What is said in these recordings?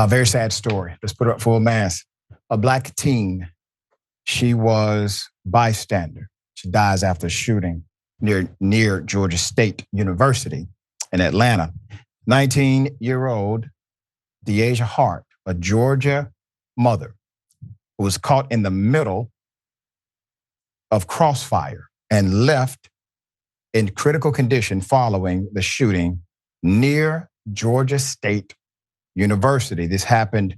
Very sad story. Let's put it up full mass. A black teen, she was bystander. She dies after a shooting near Georgia State University in Atlanta. 19-year-old De'Asia Hart, a Georgia mother, who was caught in the middle of crossfire and left in critical condition following the shooting near Georgia State University. This happened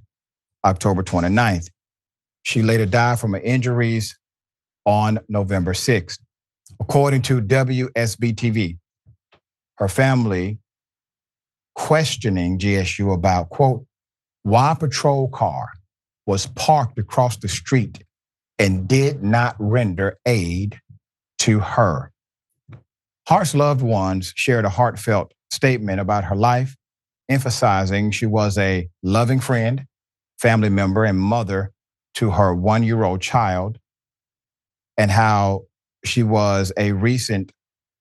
October 29th. She later died from her injuries on November 6th. According to WSB-TV, her family questioning GSU about, quote, why a patrol car was parked across the street and did not render aid to her. Hart's loved ones shared a heartfelt statement about her life, emphasizing she was a loving friend, family member, and mother to her 1-year-old child, and how she was a recent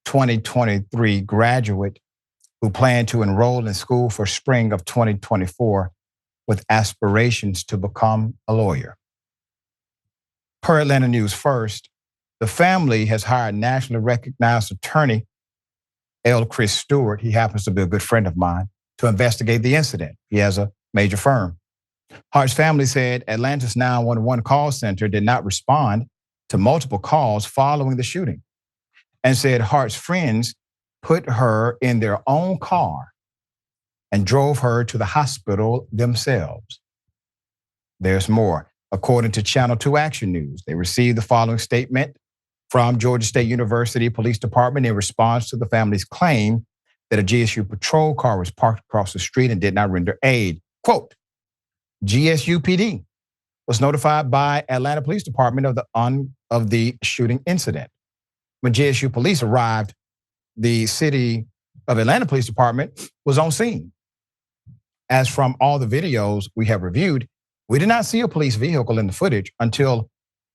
2023 graduate who planned to enroll in school for spring of 2024 with aspirations to become a lawyer. Per Atlanta News First, the family has hired nationally recognized attorney L. Chris Stewart, he happens to be a good friend of mine, to investigate the incident. He has a major firm. Hart's family said Atlanta's 911 call center did not respond to multiple calls following the shooting, and said Hart's friends put her in their own car and drove her to the hospital themselves. There's more. According to Channel 2 Action News, they received the following statement from Georgia State University Police Department in response to the family's claim that a GSU patrol car was parked across the street and did not render aid. Quote, GSU PD was notified by Atlanta Police Department of the shooting incident. When GSU police arrived, the City of Atlanta Police Department was on scene. As from all the videos we have reviewed, we did not see a police vehicle in the footage until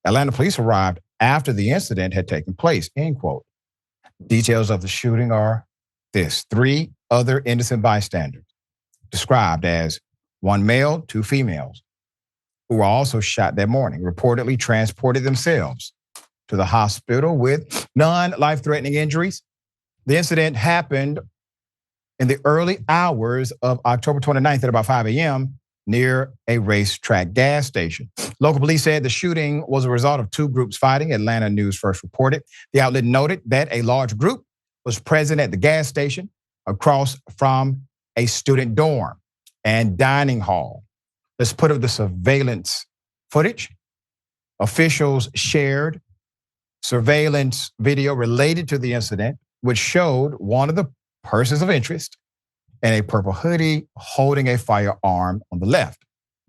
Atlanta police arrived after the incident had taken place, end quote. Details of the shooting are this: 3 other innocent bystanders, described as 1 male, 2 females, who were also shot that morning, reportedly transported themselves to the hospital with non-life-threatening injuries. The incident happened in the early hours of October 29th at about 5 a.m. near a racetrack gas station. Local police said the shooting was a result of 2 groups fighting, Atlanta News First reported. The outlet noted that a large group was present at the gas station across from a student dorm and dining hall. Let's put up the surveillance footage. Officials shared surveillance video related to the incident, which showed one of the persons of interest in a purple hoodie holding a firearm on the left.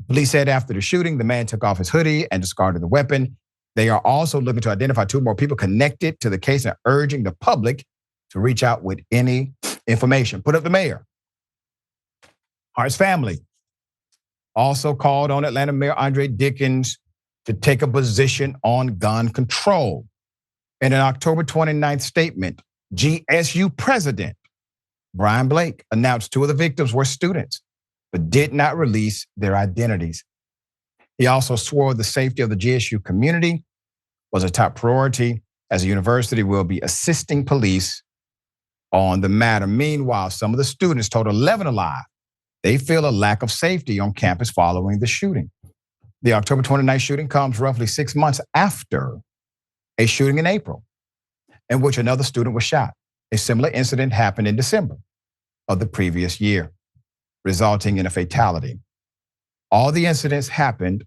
Police said after the shooting, the man took off his hoodie and discarded the weapon. They are also looking to identify 2 more people connected to the case and urging the public to reach out with any information. Put up the mayor. Hart's family also called on Atlanta Mayor Andre Dickens to take a position on gun control. In an October 29th statement, GSU President Brian Blake announced 2 of the victims were students, but did not release their identities. He also swore the safety of the GSU community was a top priority, as the university will be assisting police on the matter. Meanwhile, some of the students told 11 Alive they feel a lack of safety on campus following the shooting. The October 29th shooting comes roughly 6 months after a shooting in April, in which another student was shot. A similar incident happened in December of the previous year, resulting in a fatality. All the incidents happened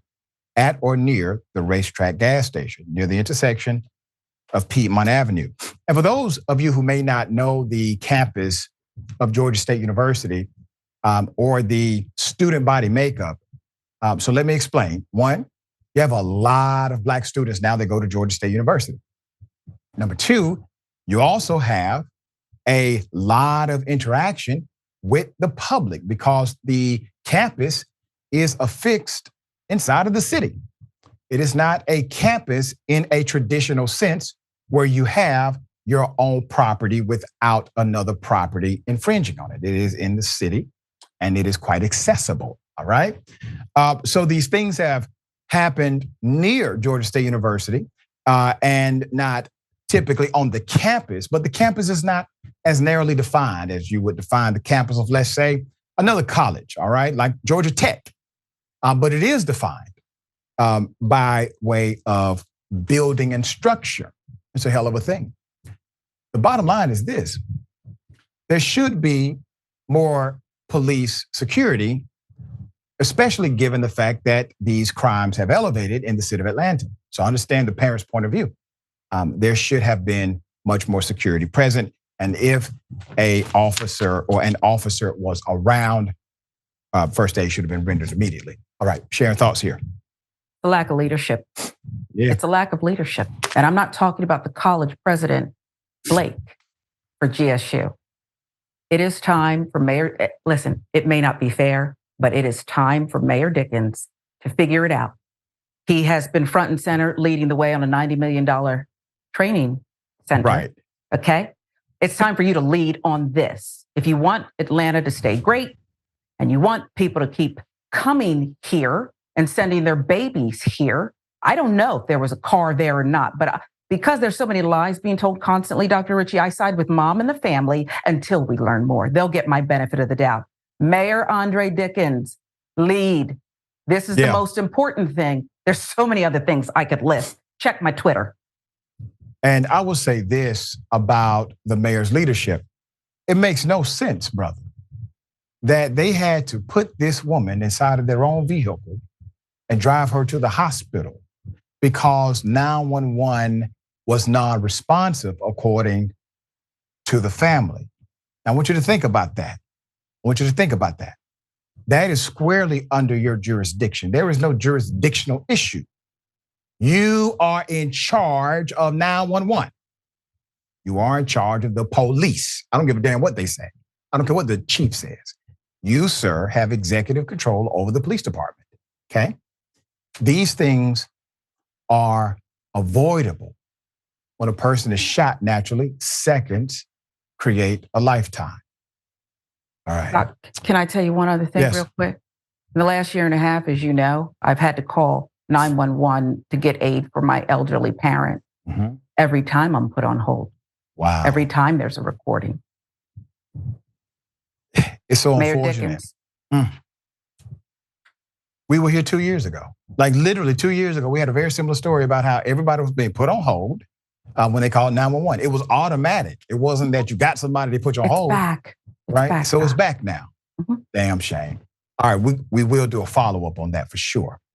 at or near the racetrack gas station, near the intersection of Piedmont Avenue. And for those of you who may not know the campus of Georgia State University or the student body makeup, so let me explain. 1, you have a lot of Black students now that go to Georgia State University. Number 2, you also have a lot of interaction with the public because the campus is affixed inside of the city. It is not a campus in a traditional sense where you have your own property without another property infringing on it. It is in the city and it is quite accessible. all right? So these things have happened near Georgia State University and not typically on the campus, but the campus is not as narrowly defined as you would define the campus of, let's say, another college, all right, like Georgia Tech. But it is defined by way of building and structure. It's a hell of a thing. The bottom line is this: there should be more police security, especially given the fact that these crimes have elevated in the city of Atlanta. So I understand the parents' point of view. There should have been much more security present. And if an officer was around, first aid should have been rendered immediately. All right, Sharon, thoughts here. The lack of leadership. Yeah. It's a lack of leadership. And I'm not talking about the college president, Blake, for GSU. It is time for Mayor, listen, it may not be fair, but it is time for Mayor Dickens to figure it out. He has been front and center leading the way on a $90 million training center. Right. Okay? It's time for you to lead on this. If you want Atlanta to stay great and you want people to keep coming here and sending their babies here, I don't know if there was a car there or not, but because there's so many lies being told constantly, Dr. Richey, I side with mom and the family until we learn more. They'll get my benefit of the doubt. Mayor Andre Dickens, lead. This is the most important thing. There's so many other things I could list. Check my Twitter. And I will say this about the mayor's leadership. It makes no sense, brother, that they had to put this woman inside of their own vehicle and drive her to the hospital because 911 was non-responsive according to the family. Now, I want you to think about that. That is squarely under your jurisdiction. There is no jurisdictional issue. You are in charge of 911. You are in charge of the police. I don't give a damn what they say. I don't care what the chief says. You, sir, have executive control over the police department, okay? These things are avoidable when a person is shot naturally. Seconds create a lifetime. All right. Can I tell you one other thing real quick? In the last year and a half, as you know, I've had to call 911 to get aid for my elderly parent. Mm-hmm. Every time I'm put on hold. Wow. Every time there's a recording. It's so Mayor unfortunate. Dickens. We were here 2 years ago. Like literally 2 years ago, we had a very similar story about how everybody was being put on hold when they called 911. It was automatic. It wasn't that you got somebody, they put you on hold. It's back now. Mm-hmm. Damn shame. All right, we will do a follow-up on that for sure.